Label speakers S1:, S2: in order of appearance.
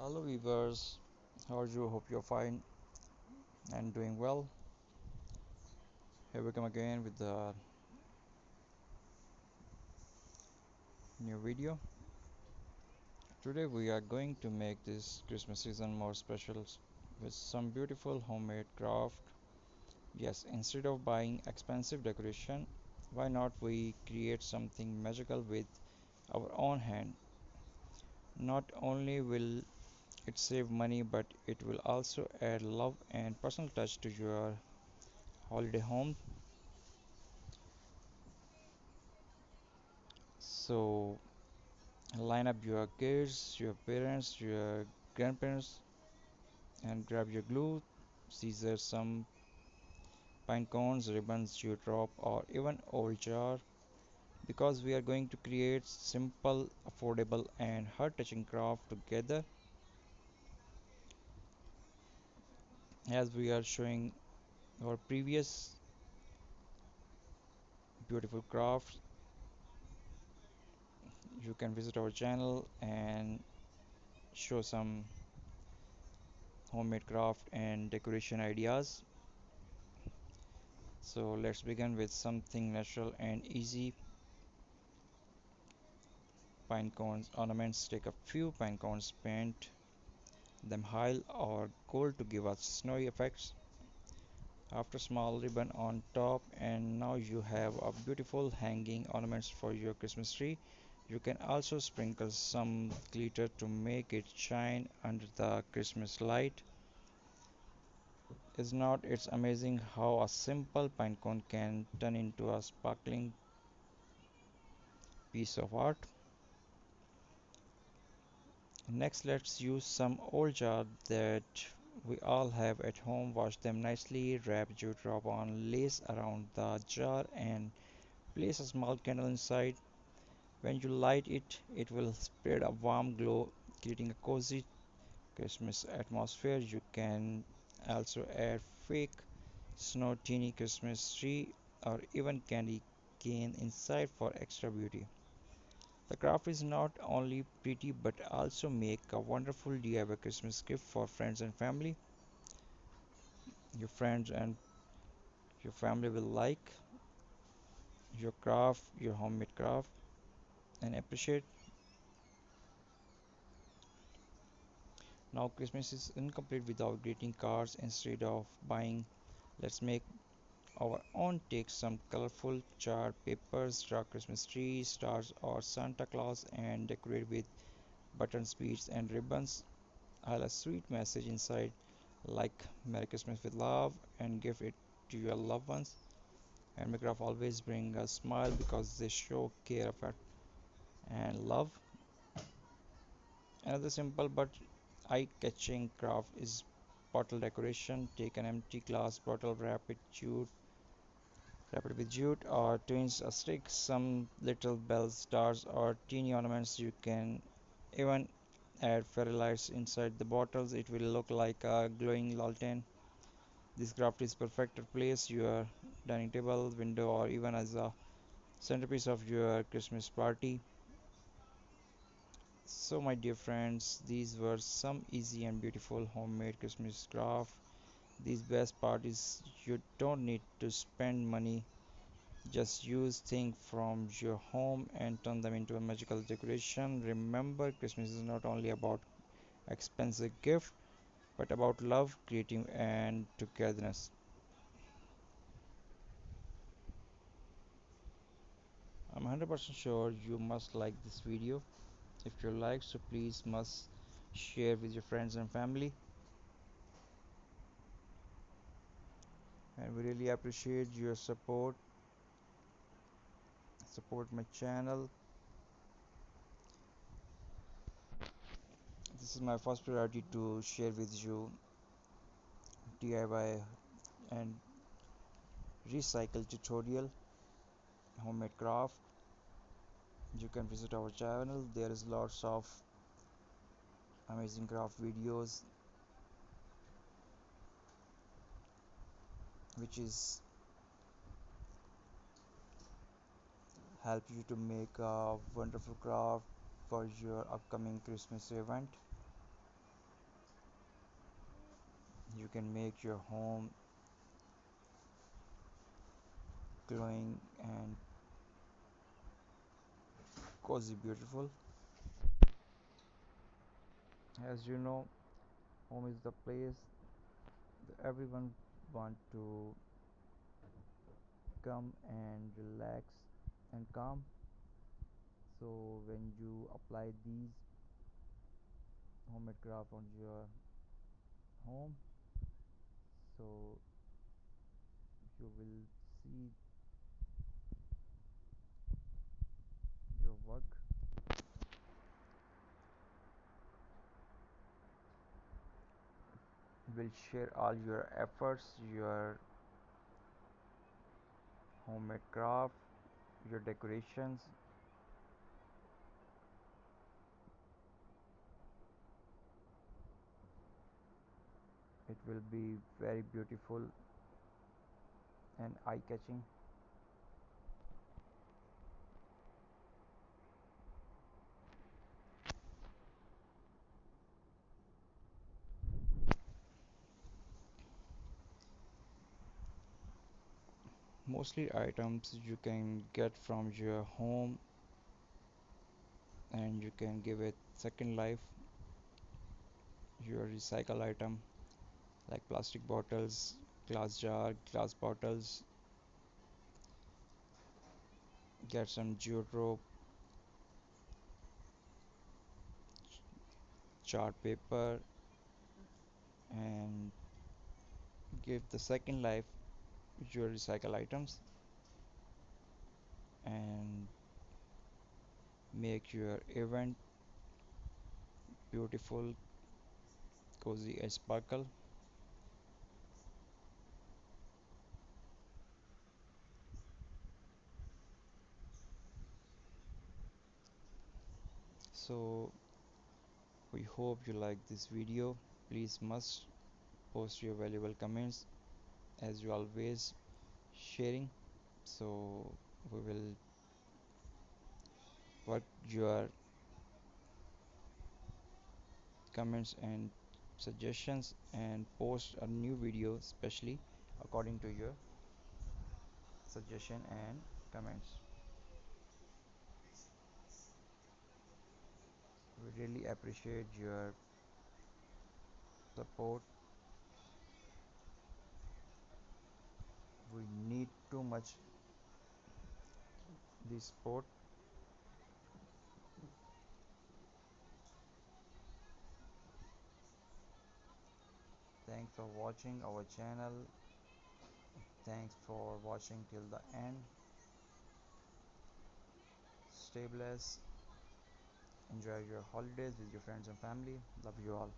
S1: Hello viewers, how are you? Hope you're fine and doing well. Here we come again with the new video. Today we are going to make this Christmas season more special with some beautiful homemade craft. Yes, instead of buying expensive decoration, why not we create something magical with our own hand? Not only will it save money, but it will also add love and personal touch to your holiday home. So line up your kids, your parents, your grandparents, and grab your glue, scissors, some pine cones, ribbons, dewdrop, or even old jar because we are going to create simple, affordable, and heart-touching craft together. As we are showing our previous beautiful crafts, you can visit our channel and show some homemade craft and decoration ideas. So let's begin with something natural and easy. Pine cones ornaments. Take a few pine cones, paint them high or gold to give us snowy effects. After small ribbon on top, and now you have a beautiful hanging ornaments for your Christmas tree. You can also sprinkle some glitter to make it shine under the Christmas light. Is not it's amazing how a simple pine cone can turn into a sparkling piece of art? Next, let's use some old jar that we all have at home. Wash them nicely, wrap dewdrop on lace around the jar and place a small candle inside. When you light it, it will spread a warm glow, creating a cozy Christmas atmosphere. You can also add fake snow teeny Christmas tree or even candy cane inside for extra beauty. The craft is not only pretty but also make a wonderful DIY Christmas gift for friends and family. Your friends and your family will like your craft, your homemade craft, and appreciate. Now Christmas is incomplete without greeting cards. Instead of buying, let's make our own. Take some colorful chart papers, draw Christmas trees, stars, or Santa Claus, and decorate with buttons, beads, and ribbons. I'll a sweet message inside like Merry Christmas with love and give it to your loved ones. And my craft always bring a smile because they show care, effort, and love. Another simple but eye-catching craft is bottle decoration. Take an empty glass bottle, wrap it with jute or twins a stick, some little bells, stars, or teeny ornaments. You can even add fairy lights inside the bottles. It will look like a glowing lantern. This craft is perfect to place your dining table, window, or even as a centerpiece of your Christmas party. So, my dear friends, these were some easy and beautiful homemade Christmas craft. These best part is you don't need to spend money. Just use things from your home and turn them into a magical decoration. Remember, Christmas is not only about expensive gift, but about love, creating, and togetherness. I'm 100% sure you must like this video. If you like, so please must share with your friends and family. And we really appreciate your support. Support my channel. This is my first priority to share with you DIY and recycle tutorial, homemade craft. You can visit our channel. There is lots of amazing craft videos which is help you to make a wonderful craft for your upcoming Christmas event. You can make your home glowing and cozy beautiful. As you know, home is the place that everyone want to come and relax and calm. So when you apply these homemade craft on your home, so you will see your work will share all your efforts, your homemade craft, your decorations. It will be very beautiful and eye-catching. Mostly items you can get from your home and you can give it second life. Your recycle item like plastic bottles, glass jar, glass bottles, get some jute rope, chart paper, and give the second life your recycle items and make your event beautiful, cozy, and sparkle. So we hope you like this video. Please must post your valuable comments as you always sharing. So we will work your comments and suggestions and post a new video especially according to your suggestion and comments. We really appreciate your support. We need too much this support. Thanks for watching our channel. Thanks for watching till the end. Stay blessed. Enjoy your holidays with your friends and family. Love you all.